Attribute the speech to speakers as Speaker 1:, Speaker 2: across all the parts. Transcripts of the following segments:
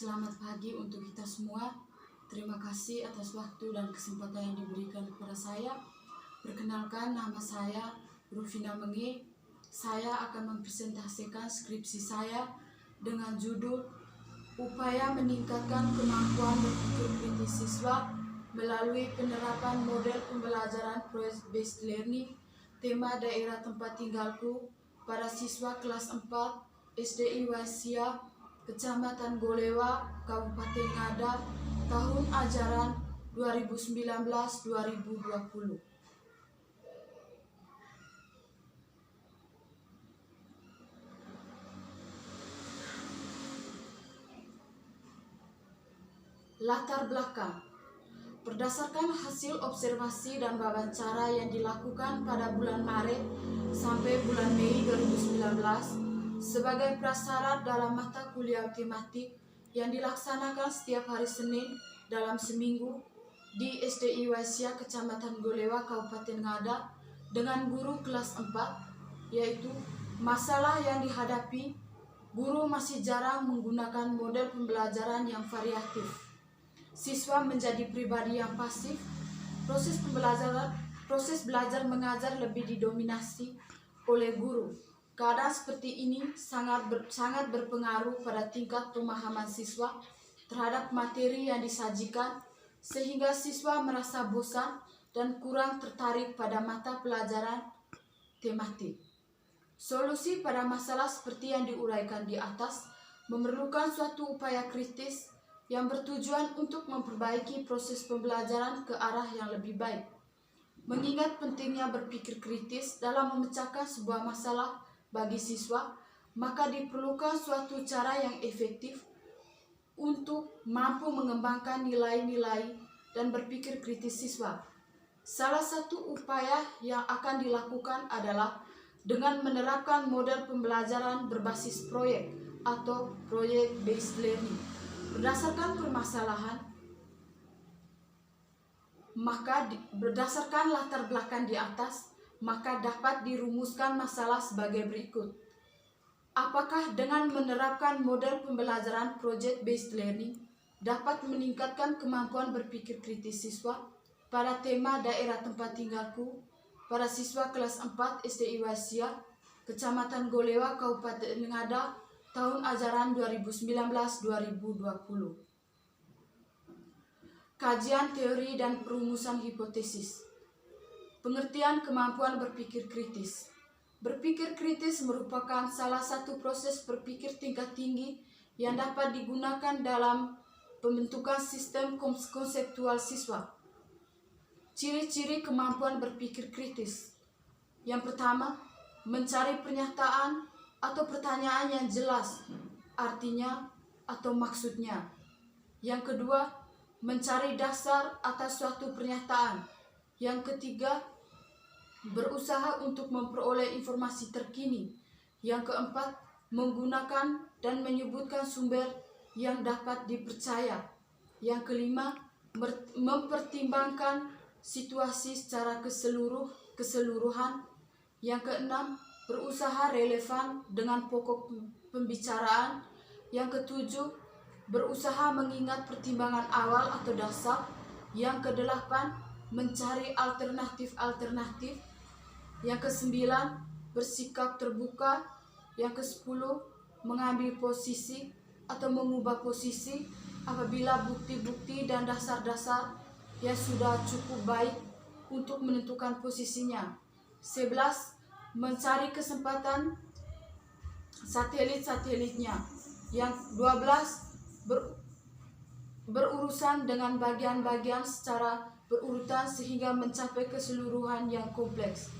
Speaker 1: Selamat pagi untuk kita semua. Terima kasih atas waktu dan kesempatan yang diberikan kepada saya. Perkenalkan, nama saya Rufina Menge. Saya akan mempresentasikan skripsi saya dengan judul Upaya Meningkatkan Kemampuan Berpikir Kritis Siswa melalui penerapan model pembelajaran Project-Based Learning, tema daerah tempat tinggalku, pada siswa kelas 4 SDI Wasia, Kecamatan Golewa, Kabupaten Ngada, tahun ajaran 2019-2020. Latar belakang. Berdasarkan hasil observasi dan wawancara yang dilakukan pada bulan Maret sampai bulan Mei 2019 sebagai prasyarat dalam mata kuliah tematik yang dilaksanakan setiap hari Senin dalam seminggu di SDI Wasia Kecamatan Golewa Kabupaten Ngada dengan guru kelas 4, yaitu masalah yang dihadapi guru masih jarang menggunakan model pembelajaran yang variatif. Siswa menjadi pribadi yang pasif. Proses belajar mengajar lebih didominasi oleh guru. Keadaan seperti ini sangat berpengaruh pada tingkat pemahaman siswa terhadap materi yang disajikan, sehingga siswa merasa bosan dan kurang tertarik pada mata pelajaran tematik. Solusi pada masalah seperti yang diuraikan di atas memerlukan suatu upaya kritis yang bertujuan untuk memperbaiki proses pembelajaran ke arah yang lebih baik. Mengingat pentingnya berpikir kritis dalam memecahkan sebuah masalah bagi siswa, maka diperlukan suatu cara yang efektif untuk mampu mengembangkan nilai-nilai dan berpikir kritis siswa. Salah satu upaya yang akan dilakukan adalah dengan menerapkan model pembelajaran berbasis proyek atau project-based learning. Berdasarkan permasalahan, berdasarkan latar belakang di atas, maka dapat dirumuskan masalah sebagai berikut. Apakah dengan menerapkan model pembelajaran project-based learning dapat meningkatkan kemampuan berpikir kritis siswa pada tema daerah tempat tinggalku pada siswa kelas 4 SDI Wasia, Kecamatan Golewa, Kabupaten Ngada, tahun ajaran 2019-2020. Kajian teori dan perumusan hipotesis. Pengertian kemampuan berpikir kritis. Berpikir kritis merupakan salah satu proses berpikir tingkat tinggi yang dapat digunakan dalam pembentukan sistem konseptual siswa. Ciri-ciri kemampuan berpikir kritis. Yang pertama, mencari pernyataan atau pertanyaan yang jelas, artinya atau maksudnya. Yang kedua, mencari dasar atas suatu pernyataan. Yang ketiga, berusaha untuk memperoleh informasi terkini. Yang keempat, menggunakan dan menyebutkan sumber yang dapat dipercaya. Yang kelima, mempertimbangkan situasi secara keseluruhan. Yang keenam, berusaha relevan dengan pokok pembicaraan. Yang ketujuh, berusaha mengingat pertimbangan awal atau dasar. Yang kedelapan, mencari alternatif-alternatif. Yang kesembilan, bersikap terbuka. Yang kesepuluh, mengambil posisi atau mengubah posisi apabila bukti-bukti dan dasar-dasar yang sudah cukup baik untuk menentukan posisinya. 11. Mencari kesempatan satelit-satelitnya. Yang 12, berurusan dengan bagian-bagian secara berurutan sehingga mencapai keseluruhan yang kompleks.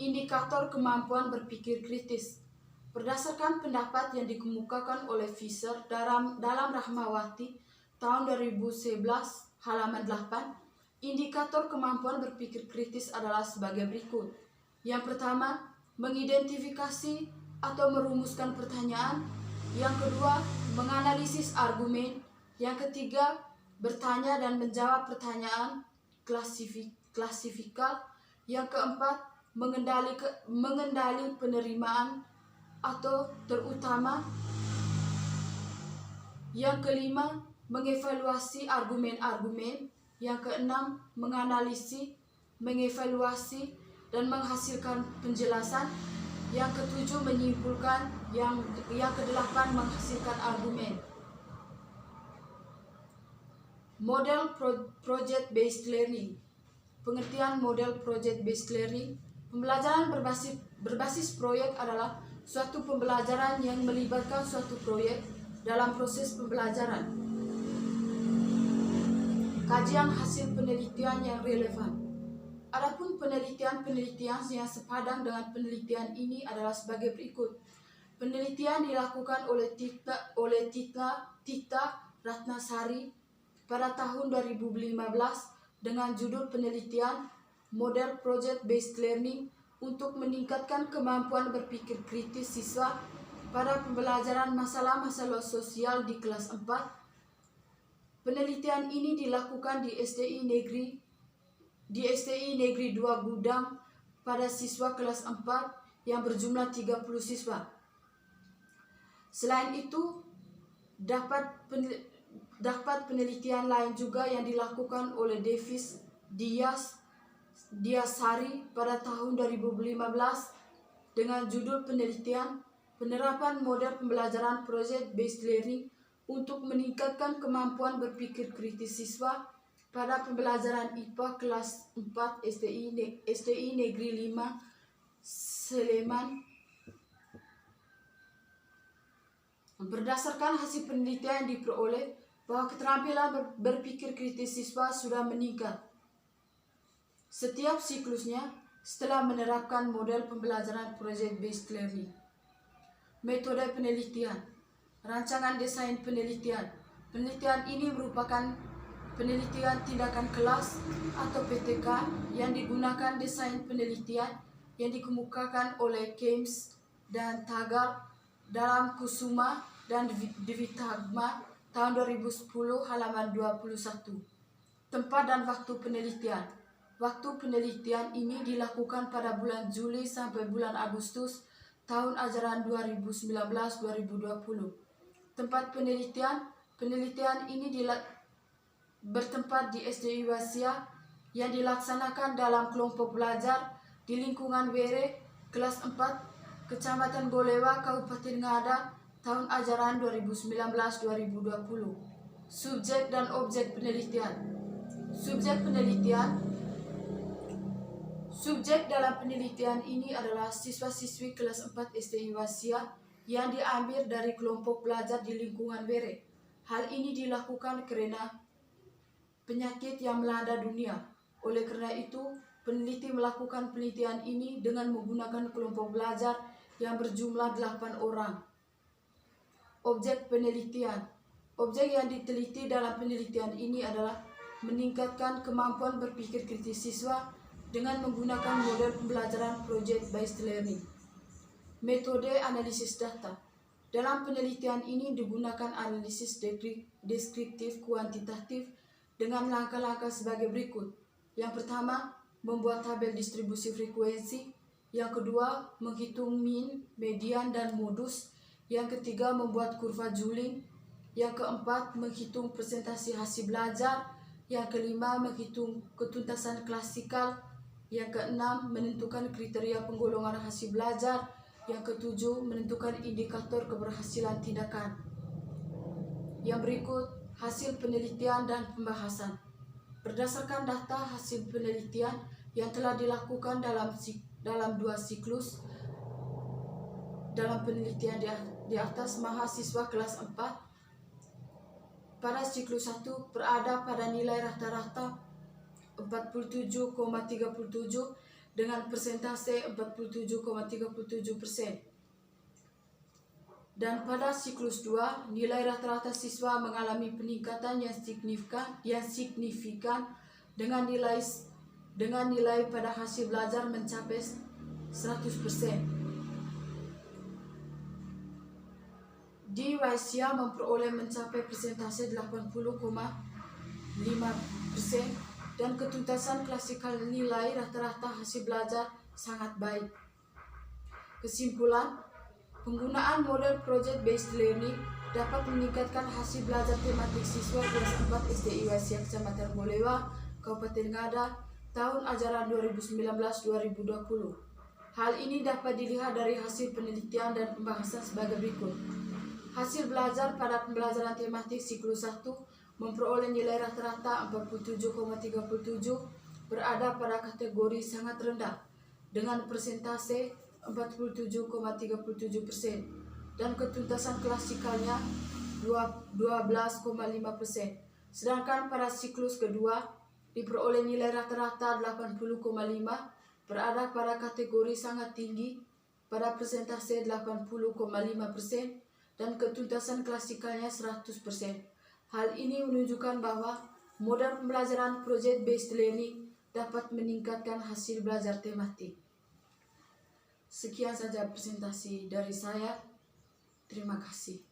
Speaker 1: Indikator kemampuan berpikir kritis. Berdasarkan pendapat yang dikemukakan oleh Fisher dalam Rahmawati tahun 2011 halaman 8, indikator kemampuan berpikir kritis adalah sebagai berikut. Yang pertama, mengidentifikasi atau merumuskan pertanyaan. Yang kedua, menganalisis argumen. Yang ketiga, bertanya dan menjawab pertanyaan klasifikal. Yang keempat, mengendali penerimaan atau terutama Yang kelima, mengevaluasi argumen-argumen. Yang keenam, mengevaluasi dan menghasilkan penjelasan. Yang ketujuh, menyimpulkan. Yang kedelapan, menghasilkan argumen. Model project based learning. Pengertian model project based learning. Pembelajaran berbasis proyek adalah suatu pembelajaran yang melibatkan suatu proyek dalam proses pembelajaran. Kajian hasil penelitian yang relevan. Adapun penelitian yang sepadan dengan penelitian ini adalah sebagai berikut. Penelitian dilakukan oleh Tita Ratnasari pada tahun 2015 dengan judul penelitian Model Project Based Learning untuk meningkatkan kemampuan berpikir kritis siswa pada pembelajaran masalah-masalah sosial di kelas 4. Penelitian ini dilakukan di SDI Negeri 2 Gudang pada siswa kelas 4 yang berjumlah 30 siswa. Selain itu, dapat penelitian lain juga yang dilakukan oleh Davis Diasari pada tahun 2015 dengan judul penelitian penerapan model pembelajaran project based learning untuk meningkatkan kemampuan berpikir kritis siswa pada pembelajaran IPA kelas 4 SDI Negeri 5 Sleman. Berdasarkan hasil penelitian yang diperoleh bahwa keterampilan berpikir kritis siswa sudah meningkat setiap siklusnya setelah menerapkan model pembelajaran project based learning. Metode penelitian. Rancangan desain penelitian. Penelitian ini merupakan penelitian tindakan kelas atau PTK yang digunakan desain penelitian yang dikemukakan oleh Keynes dan Taggart dalam Kusuma dan Dewitagma tahun 2010 halaman 21. Tempat dan waktu penelitian. Waktu penelitian ini dilakukan pada bulan Juli sampai bulan Agustus tahun ajaran 2019-2020. Tempat penelitian ini bertempat di SDI Wasia yang dilaksanakan dalam kelompok belajar di lingkungan Were, kelas 4, Kecamatan Golewa, Kabupaten Ngada, tahun ajaran 2019-2020. Subjek dan objek penelitian. Subjek dalam penelitian ini adalah siswa-siswi kelas 4 SDI Wasia yang diambil dari kelompok belajar di lingkungan Were. Hal ini dilakukan karena penyakit yang melanda dunia. Oleh karena itu, peneliti melakukan penelitian ini dengan menggunakan kelompok belajar yang berjumlah 8 orang. Objek penelitian. Objek yang diteliti dalam penelitian ini adalah meningkatkan kemampuan berpikir kritis siswa dengan menggunakan model pembelajaran project based learning. Metode analisis data. Dalam penelitian ini digunakan analisis deskriptif kuantitatif dengan langkah-langkah sebagai berikut. Yang pertama, membuat tabel distribusi frekuensi. Yang kedua, menghitung mean, median, dan modus. Yang ketiga, membuat kurva Julin. Yang keempat, menghitung presentasi hasil belajar. Yang kelima, menghitung ketuntasan klasikal. Yang keenam, menentukan kriteria penggolongan hasil belajar. Yang ketujuh, menentukan indikator keberhasilan tindakan. Yang berikut, hasil penelitian dan pembahasan. Berdasarkan data hasil penelitian yang telah dilakukan dalam 2 siklus, dalam penelitian di atas, mahasiswa kelas 4 pada siklus 1 berada pada nilai rata-rata 47,37 dengan persentase 47,37%. Dan pada siklus 2, nilai rata-rata siswa mengalami peningkatan yang signifikan dengan nilai pada hasil belajar mencapai 100%. Di Wasia memperoleh mencapai persentase 80,5% dan ketuntasan klasikal nilai rata-rata hasil belajar sangat baik. Kesimpulan, penggunaan model project based learning dapat meningkatkan hasil belajar tematik siswa kelas 4 SD IWSIA Kecamatan Bolewa, Kabupaten Ngada, tahun ajaran 2019-2020. Hal ini dapat dilihat dari hasil penelitian dan pembahasan sebagai berikut. Hasil belajar pada pembelajaran tematik siklus 1 memperoleh nilai rata-rata 47,37, berada pada kategori sangat rendah dengan persentase 47,37% dan ketuntasan klasikalnya 12,5%. Sedangkan pada siklus kedua diperoleh nilai rata-rata 80,5, berada pada kategori sangat tinggi pada persentase 80,5% dan ketuntasan klasikalnya 100%. Hal ini menunjukkan bahwa model pembelajaran project based learning dapat meningkatkan hasil belajar tematik. Sekian saja presentasi dari saya. Terima kasih.